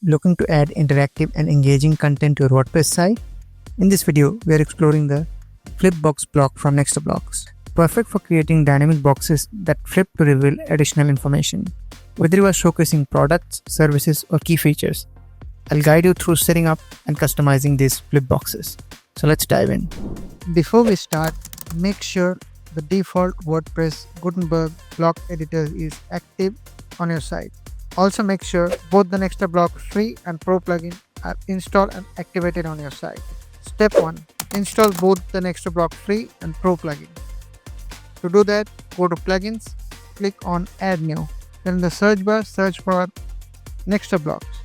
Looking to add interactive and engaging content to your WordPress site? In this video, we are exploring the Flipbox block from Blocks. Perfect for creating dynamic boxes that flip to reveal additional information. Whether you are showcasing products, services, or key features, I'll guide you through setting up and customizing these Flipboxes. So let's dive in. Before we start, make sure the default WordPress Gutenberg block editor is active on your site. Also make sure both the Block Free and Pro plugin are installed and activated on your site. Step 1. Install both the Block Free and Pro plugin. To do that, go to Plugins, click on Add New. Then in the search bar, search for Blocks.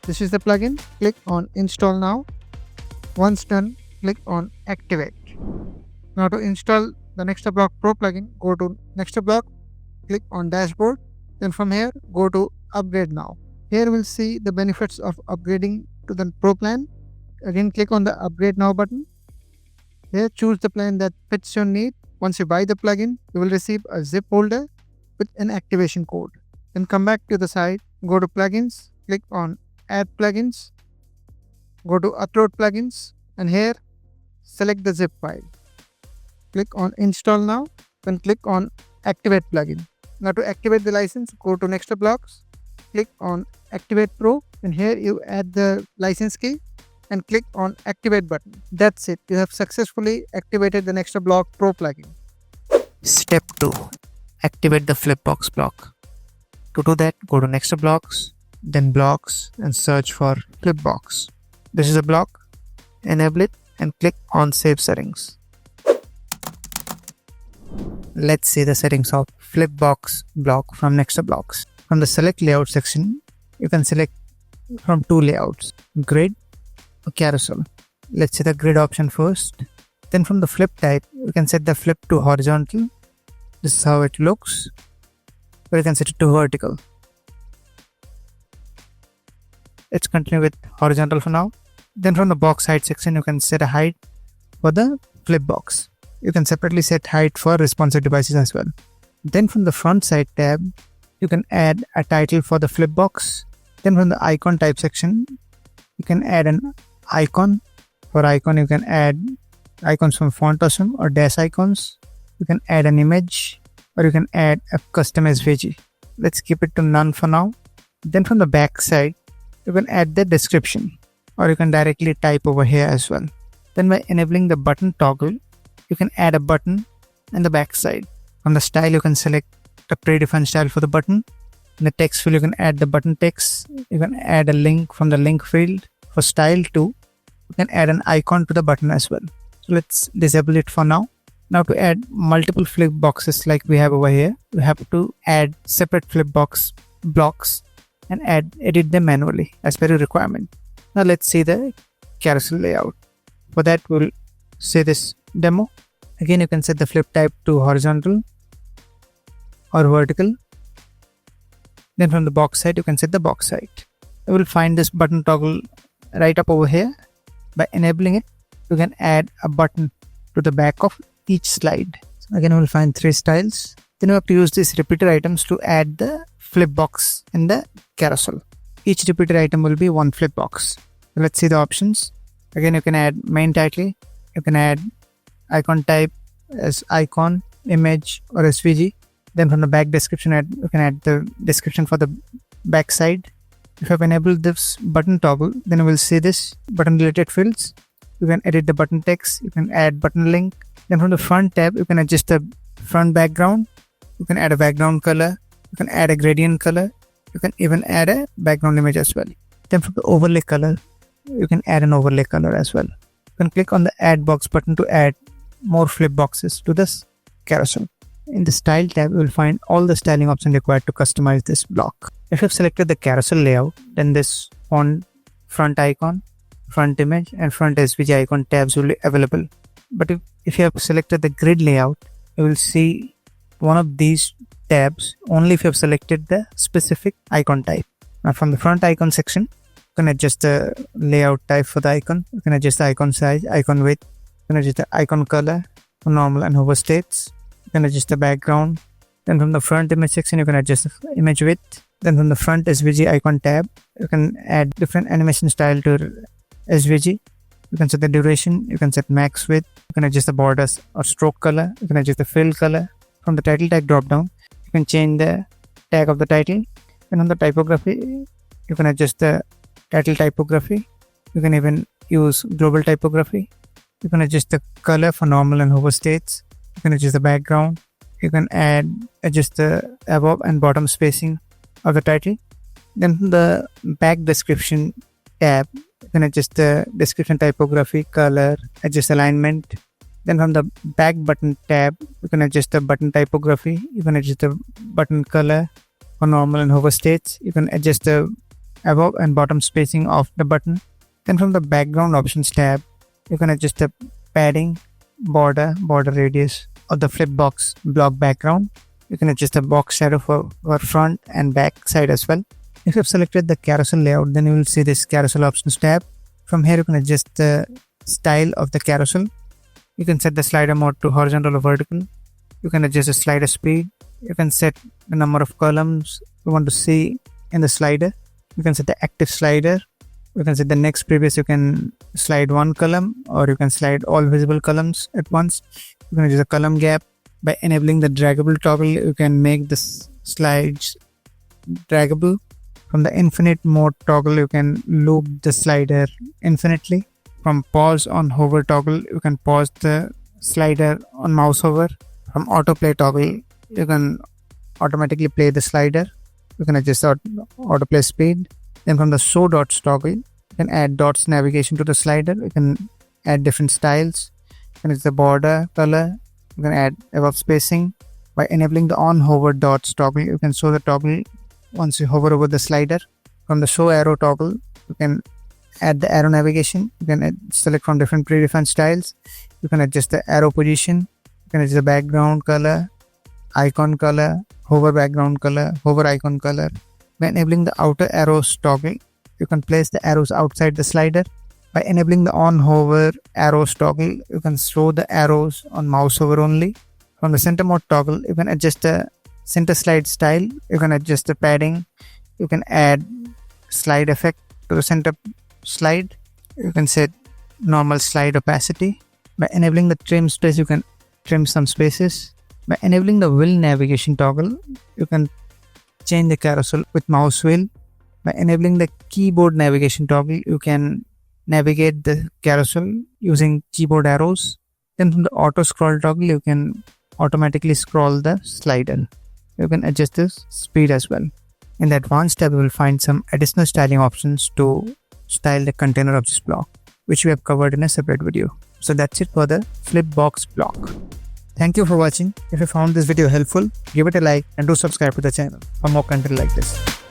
This is the plugin. Click on Install Now. Once done, click on Activate. Now to install the Block Pro plugin, go to Block, click on Dashboard. Then from here, go to Upgrade Now. Here we'll see the benefits of upgrading to the Pro plan. Again, click on the Upgrade Now button. Here, choose the plan that fits your need. Once you buy the plugin, you will receive a zip folder with an activation code. Then come back to the site, go to Plugins, click on Add Plugins, go to Upload Plugins, and here, select the zip file. Click on Install Now, then click on Activate Plugin. Now to activate the license, go to Blocks, click on Activate Pro, and here you add the license key and click on Activate button. That's it. You have successfully activated the Block Pro plugin. Step 2. Activate the Flipbox block. To do that, go to Blocks, then Blocks, and search for Flipbox. This is a block. Enable it and click on Save Settings. Let's see the settings of Flipbox block from Blocks. From the Select Layout section, you can select from two layouts, Grid or Carousel. Let's see the Grid option first. Then from the Flip type, you can set the flip to horizontal. This is how it looks. Or you can set it to vertical. Let's continue with horizontal for now. Then from the Box Height section, you can set a height for the Flipbox. You can separately set height for responsive devices as well. Then from the Front Side tab, you can add a title for the Flipbox. Then from the Icon type section, you can add an icon. For icon, you can add icons from Font Awesome or Dash icons. You can add an image, or you can add a customized widget. Let's keep it to none for now. Then from the back side, you can add the description, or you can directly type over here as well. Then by enabling the button toggle, you can add a button in the back side. From the style, you can select the predefined style for the button. In the text field, you can add the button text. You can add a link from the link field. For style too, you can add an icon to the button as well. So let's disable it for now. Now to add multiple flip boxes like we have over here, we have to add separate Flipbox blocks and edit them manually as per your requirement. Now let's see the carousel layout. For that, we'll see this demo. Again, you can set the flip type to horizontal or vertical. Then from the box height, you can set the box height. You will find this button toggle right up over here. By enabling it, you can add a button to the back of each slide. So again, you will find 3 styles. Then you have to use these repeater items to add the flip box in the carousel. Each repeater item will be one flip box. So let's see the options. Again, you can add main title. You can add icon type as icon, image, or SVG. Then from the back description, you can add the description for the back side. If you have enabled this button toggle, then you will see this button related fields. You can edit the button text. You can add button link. Then from the front tab, you can adjust the front background. You can add a background color. You can add a gradient color. You can even add a background image as well. Then from the overlay color, you can add an overlay color as well. You can click on the add box button to add more flip boxes to this carousel. In the style tab, you will find all the styling options required to customize this block. If you have selected the carousel layout, then this font, front icon, front image, and front SVG icon tabs will be available. But if you have selected the grid layout, you will see one of these tabs only if you have selected the specific icon type. Now from the front icon section, you can adjust the layout type for the icon. You can adjust the icon size, icon width. You can adjust the icon color for normal and hover states. You can adjust the background. Then from the front image section, you can adjust the image width. Then from the front SVG icon tab, you can add different animation style to SVG. You can set the duration, you can set max width, you can adjust the borders or stroke color, you can adjust the fill color. From the title tag drop down, you can change the tag of the title. And on the typography, you can adjust the title typography. You can even use global typography. You can adjust the color for normal and hover states. You can adjust the background. You can adjust the above and bottom spacing of the title. Then from the back description tab, you can adjust the description typography, color, adjust alignment. Then from the back button tab, you can adjust the button typography. You can adjust the button color for normal and hover states. You can adjust the above and bottom spacing of the button. Then from the background options tab, you can adjust the padding, border radius of the Flipbox block background. You can adjust the box shadow for front and back side as well. If you have selected the carousel layout, then you will see this carousel options tab. From here, you can adjust the style of the carousel. You can set the slider mode to horizontal or vertical. You can adjust the slider speed. You can set the number of columns you want to see in the slider. You can set the active slider. You can set the next previous. You can slide one column or you can slide all visible columns at once. You can adjust the column gap. By enabling the draggable toggle, you can make the slides draggable. From the infinite mode toggle, you can loop the slider infinitely. From pause on hover toggle, you can pause the slider on mouse hover. From autoplay toggle, you can automatically play the slider. You can adjust the autoplay speed. Then from the show dots toggle, you can add dots navigation to the slider. You can add different styles. You can adjust the border color. You can add above spacing. By enabling the on hover dots toggle, you can show the toggle once you hover over the slider. From the show arrow toggle, you can add the arrow navigation. You can select from different predefined styles. You can adjust the arrow position. You can adjust the background color, icon color, hover background color, hover icon color. By enabling the outer arrows toggle, you can place the arrows outside the slider. By enabling the on hover arrows toggle, you can show the arrows on mouse hover only. From the center mode toggle, you can adjust the center slide style. You can adjust the padding. You can add slide effect to the center slide. You can set normal slide opacity. By enabling the trim space, you can trim some spaces. By enabling the wheel navigation toggle, you can change the carousel with mouse wheel. By enabling the keyboard navigation toggle, you can navigate the carousel using keyboard arrows. Then from the auto scroll toggle, you can automatically scroll the slider. You can adjust the speed as well. In the advanced tab, you will find some additional styling options to style the container of this block, which we have covered in a separate video. So that's it for the Flipbox block. Thank you for watching. If you found this video helpful, give it a like and do subscribe to the channel for more content like this.